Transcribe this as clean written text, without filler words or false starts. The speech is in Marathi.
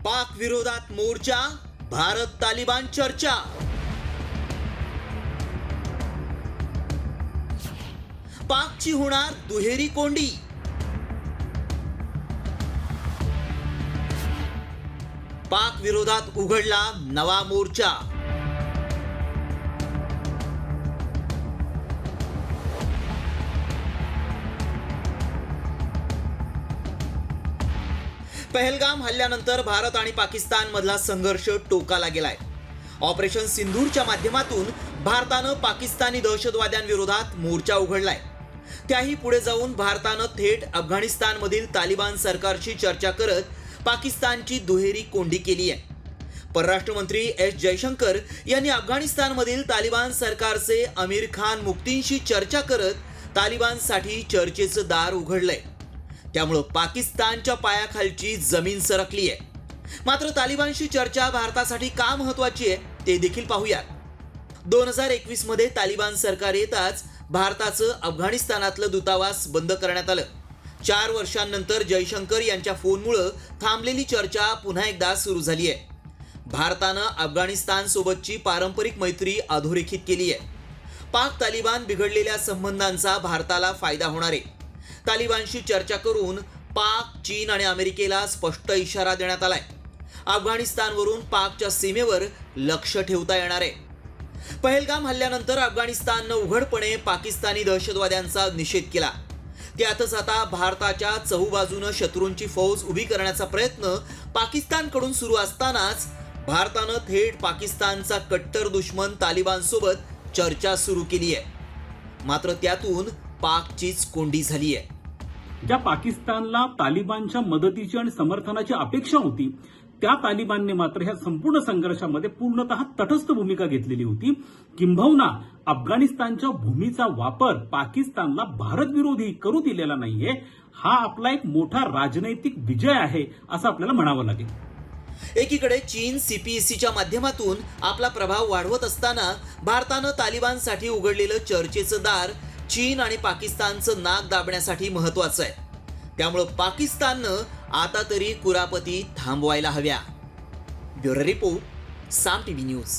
पाक विरोधात मोर्चा, भारत तालिबान चर्चा। पाकची होणार दुहेरी कोंडी। पाक विरोधात उघडला नवा मोर्चा। पहलगाम हल्ल्यानंतर भारत आणि पाकिस्तान मधला संघर्ष टोकाला गेलाय। ऑपरेशन सिंधूरच्या माध्यमातून भारतानं पाकिस्तानी दहशतवाद्यांविरोधात मोर्चा उघडलाय। त्याही पुढे जाऊन भारतानं थेट अफगाणिस्तानमधील तालिबान सरकारशी चर्चा करत पाकिस्तानची दुहेरी कोंडी केली आहे। परराष्ट्र मंत्री एस जयशंकर यांनी अफगाणिस्तानमधील तालिबान सरकारचे आमिर खान मुक्तींशी चर्चा करत तालिबानसाठी चर्चेचं दार उघडलंय। त्यामुळे पाकिस्तानच्या पायाखालची जमीन सरकली आहे। मात्र तालिबानशी चर्चा भारतासाठी का महत्त्वाची आहे ते देखील पाहूया। 2021 मध्ये तालिबान सरकार येताच भारताचं अफगाणिस्तानातलं दूतावास बंद करण्यात आलं। 4 वर्षांनंतर जयशंकर यांच्या फोनमुळे थांबलेली चर्चा पुन्हा एकदा सुरू झाली आहे। भारतानं अफगाणिस्तान सोबतची पारंपरिक मैत्री अधोरेखित केली आहे। पाक तालिबान बिघडलेल्या संबंधांचा भारताला फायदा होणार आहे। तालिबानशी चर्चा करून पाक, चीन आणि अमेरिकेला स्पष्ट इशारा देण्यात आलाय। अफगाणिस्तानवरून पाकच्या सीमेवर लक्ष ठेवता येणार आहे। पहलगाम हल्ल्यानंतर अफगाणिस्ताननं उघडपणे पाकिस्तानी दहशतवाद्यांचा निषेध केला। त्यातच आता भारताच्या चहूबाजूनं शत्रूंची फौज उभी करण्याचा प्रयत्न पाकिस्तानकडून सुरू असतानाच भारतानं थेट पाकिस्तानचा कट्टर दुश्मन तालिबानसोबत चर्चा सुरू केली आहे। मात्र त्यातून पाकचीच कोंडी झाली आहे। ज्या पाकिस्तानला तालिबानच्या मदतीची आणि समर्थनाची अपेक्षा होती, त्या तालिबानने मात्र ह्या संपूर्ण संघर्षामध्ये पूर्णतः तटस्थ भूमिका घेतलेली होती। किंबहुना अफगाणिस्तानच्या भूमीचा वापर पाकिस्तानला भारत विरोधी करू दिलेला नाहीये। हा आपला एक मोठा राजनैतिक विजय आहे असं आपल्याला म्हणावं लागेल। एकीकडे चीन सीपीईसीच्या माध्यमातून आपला प्रभाव वाढवत असताना भारतानं तालिबानसाठी उघडलेलं चर्चेचं दार चीन आणि पाकिस्तानचं नाक दाबण्यासाठी महत्त्वाचं आहे। त्यामुळे पाकिस्ताननं आता तरी कुरापती थांबवायला हव्या। ब्युरो रिपोर्ट, साम टीव्ही न्यूज।